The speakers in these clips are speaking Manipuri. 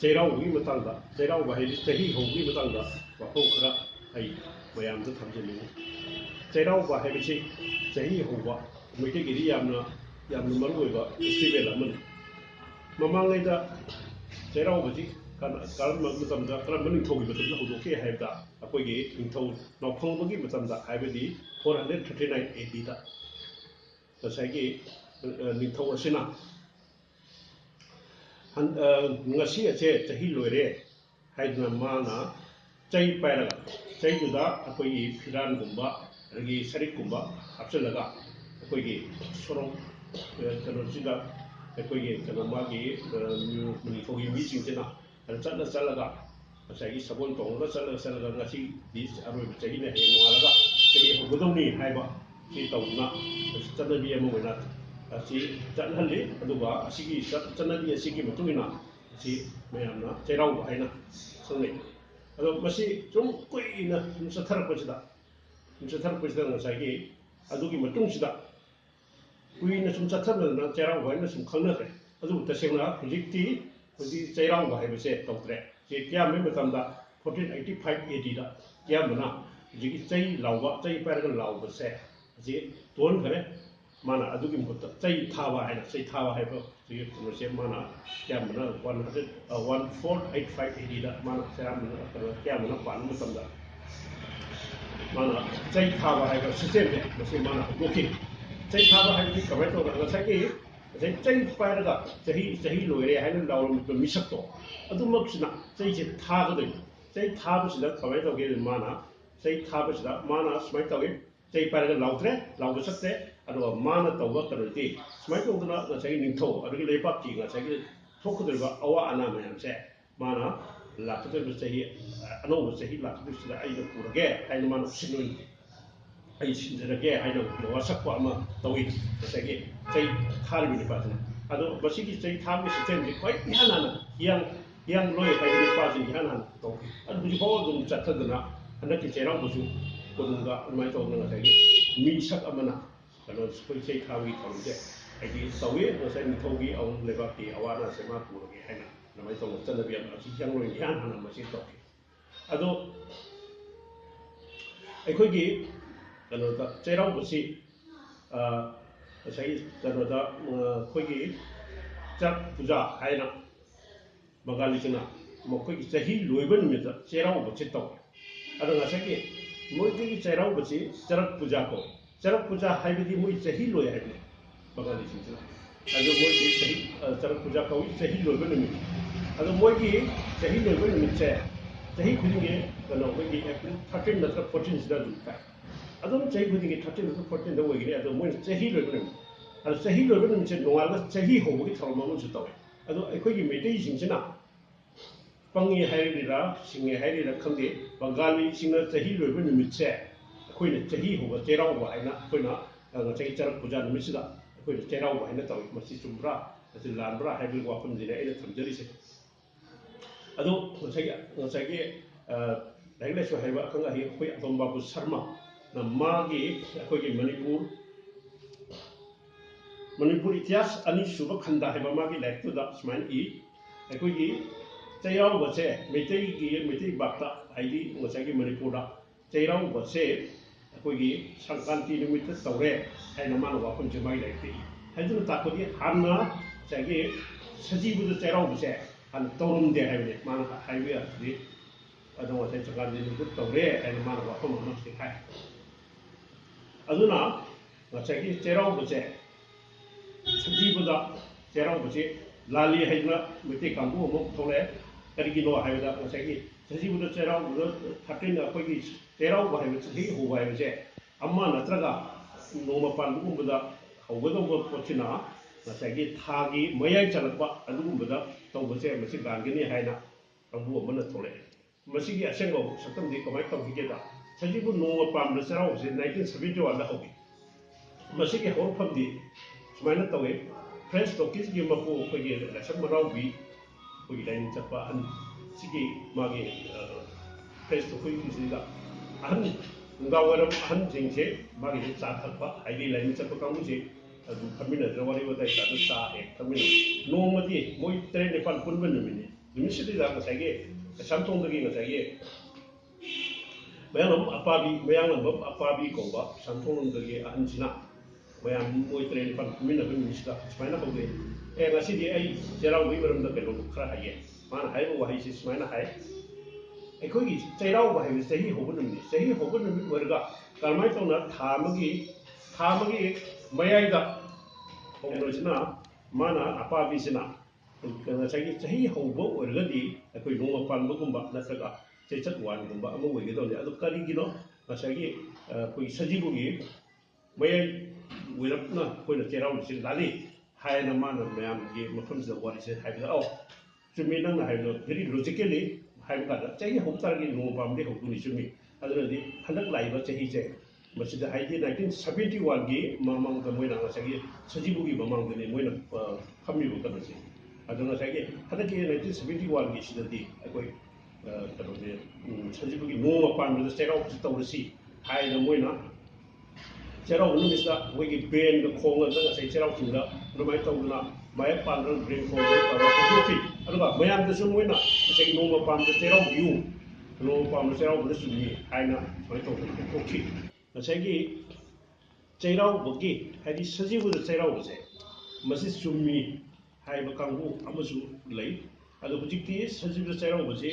Cheiraoba matangda Cheiraoba haidi chahi hougi matangda wafong khara ai mayamda thamjani Cheiraoba haibisi chahi houba moite giri yamna maruoiba festival amani mamangaida Cheiraoba ji karamba matamda karamba ningthogi matamda hodoke haibda akoigi ningthau nawphongbagi matamda haibadi 439 AD da tasagi ningthau asina ngasi ache chahi loire haidna mana chai pairaga chai juda akoigi phiran gumba ragi sarik gumba apsalaga akoigi sorong kanojida akoigi kanamagi munithogi misingtina chatlaga asagi sabon tongla chatlaga ngasi dis aroi chahi ne hengwalaga chahi hogodoni haiba si tawna chatnabi ama wena asi chathalli aduga asigi chatnabi asigi matungina asi mayamna Cheiraoba haina sangai ado masi 좀 꾸이나 좀 사타르고지다 ngasagi adugi matungsida 꾸이나 좀 사타르나 Cheiraoba haina 좀 khangnare adu tasengna hujikti Cheiraoba haibase tawtre je kya me matamda 1485 AD da kya mana jigi chai lawba chai paraga lawba se je don khare mana adugi mutta chai thawa haiba je kunose mana kya mana 1485 AD da mana kya mana pan matamda mana chai thawa haiba system de mase mana goki chai thawa haibi kamai to ngasagi chai paraga chahi loire haina lawrum misakto adumaksina chai je thagadoi chai thabasida kamai to ge mana chai thabasida mana smai tawi chai paraga lawtre lawbasate aduga mana tawba kanoti smai to dana ngasagi ningtho adugi leipakki ngasagi thokudriba awa ana mayamse mana lakadriba chahi anoba chahi lakadrisida aina purage aina mana sinoi ai sinjarage aina wasakwa ama tawi ngasagi chai tharbi pasna ado basigi chai tharbi system de kwai hanana yang loi haibini pasni hanana to adu buji ho dum chathadana anaki Cheiraoba su kodunga mai to ngasagi mi sak amana kano spoi chai thawi thamje ai sawi ngasai nithogi aung lebaki awana sema purage haina namai to chanabi am asi yang loi hanana masi to ado aikogi kano ta Cheiraoba si sai kanoda khoigi chak puja haina magali china mokhoigi chahi loiba numita Cheiraoba chitaw ada ngasagi moigi Cheiraoba chi charak puja ko charak puja haibidi moi chahi loi haibne magali china ado moigi chahi charak puja ko chahi loiba numit ado moigi chahi loiba numit chahi khudinge kano moigi April 13 natra 14 sida dukai adom chahi khudinge 13 natra 14 da woigine ado moi chahi loiba numit ado chahi loiba numit nongalga chahi hobogi tharmamun chitaw ado aikogi meitei singchina pangi hairira singe hairira khande bangali singna chahi loiba numitse akoina chahi hoba Cheiraoba haina akoina chahi charak puja numisida akoina Cheiraoba haina tawi masi chumbra asi lanbra haibil wafam dine aina thamjarise ado ngachagi Lokeshwar haiba akanga hi akoi Atombabu Sharma na magi akoigi Manipur ityas ani suba khanda haiba magi laik da smain I akoigi Cheiraoba se meitei bakta haidi ngachagi Manipur da Cheiraoba se akoigi Sankranti numit tawre haina mana wafam jemai laik haiduna takodi hanna chagi sajibu Cheiraoba se han tawrum de haibne mana haibi asdi adong wasai Sankranti numit tawre haina mana wafam amasti hai aduna ngachagi Cheiraoba se sajibu Cheiraoba se lali haidna meitei kambu mo thole karigino haibda ngachagi sajibu Cheiraoba 13 akoigi Cheiraoba haiba chahi hoba haibse amma natraga noma pandugumba haugadauba pochina ngachagi thagi mayai chalakpa adugumba tawbase masi gangani haina kambu amana thole masigi asengo satamdi kamai tawhigeda sajibu noma pamda Cheiraoba se 1971 da hobi masigi horpamdi sumaina tawe French Turkish gi mapu kogi lasak maraubi kogi lain chapa an sigi magi French Turkish gi da an ngawaram an jingse magi cha thakpa haidi lain chapa kamu je adu kamina rawari wadai ta sa e kamina no madi moi train ne pan punban numini ꯅꯨꯃꯤꯠꯁꯤꯗ ꯉꯁꯥꯏꯒꯤ ꯀꯩꯁꯥꯝꯊꯣꯡꯗꯒꯤ ꯉꯁꯥꯏꯒꯤ ꯃꯌꯥꯡꯂꯝꯕꯝ ꯑꯄꯥꯕꯤ ꯀꯧꯕ ꯀꯩꯁꯥꯝꯊꯣꯡꯗꯒꯤ ꯑꯍꯟꯁꯤꯅ ꯃꯌꯥꯝ ꯃꯣꯏ 3-4 ꯐꯝꯃꯤꯟꯅꯕ ꯅꯨꯃꯤꯠꯁꯤꯗ ꯁꯨꯃꯥꯏꯅ ꯍꯧꯗꯣꯛꯏ ꯉꯁꯤꯗꯤ ꯑꯩ ꯆꯩꯔꯥꯎꯕꯒꯤ ꯃꯔꯝꯗ ꯀꯩꯅꯣ ꯈꯔ ꯍꯥꯏꯒꯦ ꯃꯥꯅ ꯍꯥꯏꯕ ꯋꯥꯍꯩꯁꯤ ꯁꯨꯃꯥꯏꯅ ꯍꯥꯏ ꯑꯩꯈꯣꯏꯒꯤ ꯆꯩꯔꯥꯎꯕ ꯍꯥꯏꯕꯁꯤ ꯆꯍꯤ ꯍꯧꯕ ꯅꯨꯃꯤꯠꯅꯤ ꯆꯍꯤ ꯍꯧꯕ ꯅꯨꯃꯤꯠ ꯑꯣꯏꯔꯒ ꯀꯔꯝꯍꯥꯏꯅ ꯇꯧꯅ ꯊꯥ ꯑꯃꯒꯤ ꯃꯌꯥꯏꯗ ꯍꯧꯕꯁꯤꯅ ꯃꯥꯅ ꯑꯄꯥꯕꯤꯁꯤꯅ ꯉꯁꯥꯏꯒꯤ ꯆꯍꯤ ꯍꯧꯕ ꯑꯣꯏꯔꯒꯗꯤ ꯑꯩꯈꯣই ꯅꯣꯡꯃ ꯄꯥꯟꯕꯒꯨꯝꯕ ꯅꯠꯇ꯭ꯔꯒ ꯆꯩꯆꯠ ꯋꯥꯟꯒꯨꯝꯕ ꯑꯃ ꯑꯣꯏꯒꯗꯧꯅꯤ ꯑꯗꯨ ꯀꯔꯤꯒꯤꯅꯣ ꯉꯁꯥꯏꯒꯤ ꯑꯩꯈꯣꯏ ꯁꯖꯤꯕꯨꯒꯤ ꯃꯌꯥꯏ ꯑꯣꯏꯔꯞꯅ ꯑꯩꯈꯣꯏꯅ ꯆꯩꯔꯥꯎꯕꯁꯤ ꯂꯥꯜꯂꯤ ꯍꯥꯏꯅ ꯃꯥꯅ ꯃꯌꯥꯝꯒꯤ ꯃꯐꯝꯁꯤꯗ ꯋꯥꯔꯤꯁꯦ ꯍꯥꯏꯕꯗ ꯆꯨꯝꯃꯤ ꯅꯪꯅ ꯍꯥꯏꯕꯗꯣ ꯚꯦꯔꯤ ꯂꯣꯖꯤꯀꯦꯜꯂꯤ ꯍꯥꯏꯕ ꯀꯥꯟꯗ ꯆꯍꯤ ꯍꯧꯕ ꯇꯥꯔꯒꯗꯤ ꯅꯣꯡꯃ ꯄꯥꯟꯕꯗꯤ ꯍꯧꯗꯣꯏꯅꯤ ꯆꯨꯝꯃꯤ ꯑꯗꯨꯅꯗꯤ ꯍꯟꯗꯛ ꯂꯥꯛꯏꯕ ꯆꯍꯤꯁꯦ ꯃꯁꯤꯗ ꯍꯥꯏꯗꯤ 1971ꯒꯤ ꯃꯃꯥꯡꯗ ꯃꯣꯏꯅ ꯉꯁꯥꯏꯒꯤ ꯁꯖꯤꯕꯨꯒꯤ ꯃꯃꯥꯡꯗꯅꯤ ꯃꯣꯏꯅ ꯐꯝꯃꯤꯕ ꯀꯩꯅꯣꯁꯦ ꯑꯗꯣ ꯉꯁꯥꯏꯒꯤ ꯍꯟꯗꯛꯀꯤ 1971ꯒꯤ ꯁꯤꯗꯗꯤ ꯑꯩꯈꯣꯏ ꯀꯩꯅꯣꯁꯦ ꯁꯖꯤꯕꯨꯒꯤ ꯅꯣꯡꯃ ꯄꯥꯟꯕꯗ ꯆꯩꯔꯥꯎꯕꯁꯤ ꯇꯧꯔꯁꯤ ꯍꯥꯏꯅ ꯃꯣꯏꯅ ꯆꯩꯔꯥꯎꯕ ꯅꯨꯃꯤꯠꯁꯤꯗ ꯃꯣꯏꯒꯤ ꯕꯦꯟꯒ ꯈꯣꯡꯉꯒ ꯉꯁꯥꯏ ꯆꯩꯔꯥꯎ ꯆꯤꯡꯗ ꯑꯗꯨꯃꯥꯏꯅ ꯇꯧꯗꯅ ꯃꯥꯌꯦꯞ ꯄꯥꯟꯗꯅ ꯕꯦꯟ ꯈꯣꯡꯉꯒ ꯇꯧꯔꯒ ꯍꯧꯗꯣꯛꯈꯤ ꯑꯗꯨꯒ ꯃꯌꯥꯝꯗꯁꯨ ꯃꯣꯏꯅ ꯉꯁꯥꯏ ꯅꯣꯡꯃ ꯄꯥꯟꯕꯗ ꯆꯩꯔꯥꯎꯕꯤꯌꯨ ꯅꯣꯡꯃ ꯄꯥꯟꯕꯗ ꯆꯩꯔꯥꯎꯕꯗ ꯆꯨꯝꯃꯤ ꯍꯥꯏꯅ ꯁꯨꯃꯥꯏꯅ ꯇꯧꯗꯅ ꯍꯧꯗꯣꯛꯈꯤ ꯉꯁꯥꯏꯒꯤ ꯆꯩꯔꯥꯎꯕꯒꯤ ꯍꯥꯏꯗꯤ ꯁꯖꯤꯕꯨꯗ ꯆꯩꯔꯥꯎꯕꯁꯦ ꯃꯁꯤ ꯆꯨꯝꯃꯤ ꯍꯥꯏꯕ ꯀꯥꯡꯕꯨ ꯑꯃꯁꯨ ꯂꯩ ꯑꯗꯣ ꯍꯧꯖꯤꯛꯇꯤ ꯁꯖꯤꯕꯨꯗ ꯆꯩꯔꯥꯎꯕꯁꯤ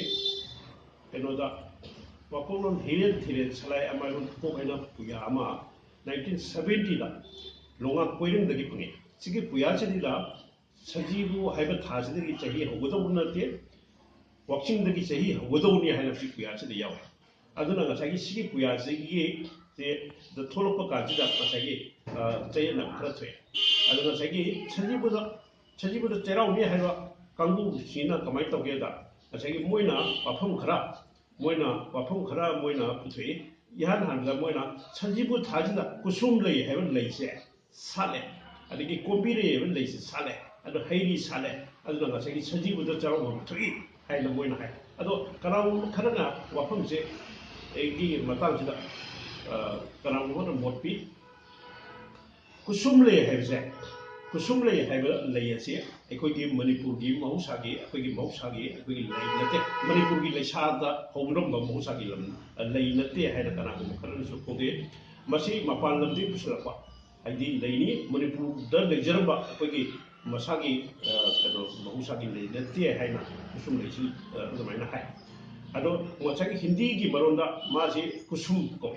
ꯀꯩꯅꯣꯗ ꯋꯥꯀꯣꯛꯂꯣꯟ ꯍꯤꯔꯦꯟ ꯊꯤꯔꯦꯟ ꯁꯂꯥꯏ ꯑꯃꯥꯏꯔꯣꯟ ꯄꯣꯛ ꯍꯥꯏꯅ ꯄꯨꯌꯥ ꯑꯃ 1970ꯗ ꯂꯣꯉꯥꯛ ꯀꯣꯏꯔꯦꯡꯗꯒꯤ ꯐꯪꯉꯤ ꯁꯤꯒꯤ ꯄꯨꯌꯥꯁꯤꯗ ꯁꯖꯤꯕꯨ ꯍꯥꯏꯕ ꯊꯥꯁꯤꯗꯒꯤ ꯆꯍꯤ ꯍꯧꯒꯗꯧꯕ ꯅꯠꯇꯦ ꯋꯥꯛꯆꯤꯡꯗꯒꯤ ꯆꯍꯤ ꯍꯧꯒꯗꯧꯕꯅꯤ ꯍꯥꯏꯅ ꯁꯤ ꯄꯨꯌꯥꯁꯤꯗ ꯌꯥꯎꯏ ꯑꯗꯨꯅ ꯉꯁꯥꯏꯒꯤ ꯁꯤꯒꯤ ꯄꯨꯌꯥꯁꯤꯒꯤ ꯊꯣꯛꯂꯛꯄ ꯀꯥꯟꯁꯤꯗ ꯉꯁꯥꯏꯒꯤ ꯆꯌꯦꯠꯅꯕ ꯈꯔ ꯊꯣꯛꯑꯦ ꯑꯗꯨ ꯉꯁꯥꯏꯒꯤ ꯁꯖꯤꯕꯨꯗ ꯆꯩꯔꯥꯎꯅꯤ ꯍꯥꯏꯕ ꯀꯥꯡꯕꯨꯁꯤꯅ ꯀꯃꯥꯏꯅ ꯇꯧꯒꯦꯗ ꯉꯁꯥꯏꯒꯤ ꯃꯣꯏꯅ ꯋꯥꯐꯝ ꯈꯔ ꯃꯣꯏꯅ ꯄꯨꯊꯣꯛꯏ इहान हानदा मोइना संजीबु थाजिदा कुसुम लई हैबन लईसे साले अदगी कोंबिरे हैबन लईसे साले अदो हैरी साले अदो नगासेगी संजीबुदा चारो थुई हाइना मोइना हाइ अदो कनाउ खरना वाफमसे एगी मतांसिदा कनाउ मोटपी कुसुम लई हैबसे कुसुम लई हैब लईसे अखोगी मणिपुरगी महौसागी अखोगी महौसागी अखोगी लई नते मणिपुरगी लईसादा हौरंबा महौसागी लम लई नते हैना कनागु खरनसु खोगे मसी मपान लमदि पुसलपा हाइदि लईनी मणिपुरदा लईजरबा अखोगी मसागी कनो महौसागी लई नते हैना कुसुम लईसि अदुमाइना हाइ अदो मसागी हिंदी की मरोंदा मासी कुसुम को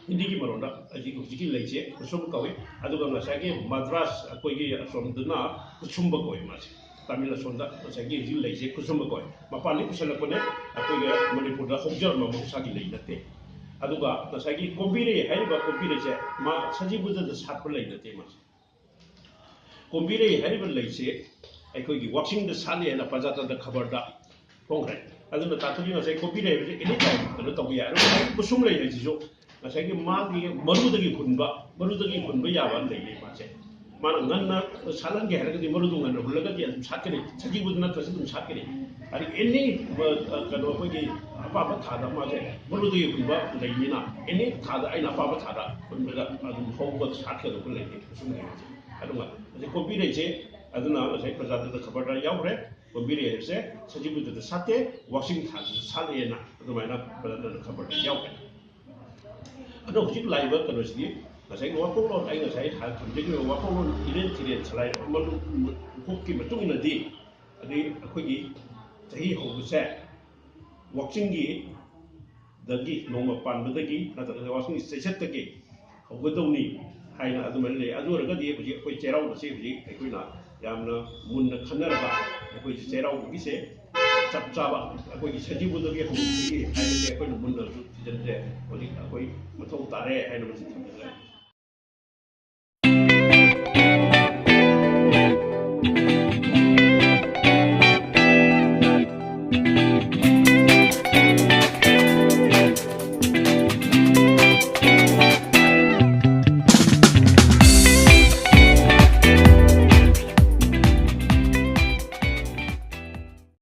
हिंदी की मरोंदा अजी हुजिकी लईसे कुसुम कवे अदुगा मसागी मद्रास अखोगी असोमदना कुसुम कोई मासी तमिल असोमदा मसागी जी लईसे कुसुम कोई मपाली पुसलपने अखोगी मणिपुरदा हौजर महौसागी लई नते अदुगा मसागी कोंबिरे हाइबा कोंबिरेसे मा सजीबुदा सातप लई नते मासी कोंबिरे हाइबा लईसे अखोगी वाक्सिंग द साले ना प्रजातंत्र खबरदा फोंग्रे अदुना तातुगी मसागी कोंबिरे हाइबे एनी टाइम कनो तौबि यारो कुसुम लई हाइजिजो मसागी मागी मरुदगी फुनबा याबा लई मासे माना गन्ना सालंगे हरगदी मरुदु गन्ना हुलगदी अदुम सातकनी सजीबुद नत्रस अदुम सातकनी अरि एनी कनो अखोगी अपाबा थादा मासे मरुदगी फुनबा लईनिना एनी थादा आइना अपाबा थादा फुनबा अदुम हौबा सातकदो लई कुसुम लई अदुमा कोंबिरेसे अदुना मसागी प्रजातंत्र खबरदा यावरे कोंबिरे हेसे सजीबुद साते वाक्सिंग थादा सालेना अदुमाइना प्रजातंत्र खबरदा यावरे अदो हुजिक Laiba कनोसिदि ngасai wakolon ai ngasai hal thumjegi wakolon iren tiren salai malu hokki matung ina di adi akhoi chahi hobuse watching dagi noma panbadagi nata wasing sesat tagi hobadoni haina aduman le aduraga di huji akhoi cherau base huji akhoi na yamna munna khanarba akhoi cherau bise chap chaba akhoi sajibudagi hobudagi haina akhoi munna su tijante huji akhoi mathau tare haina masi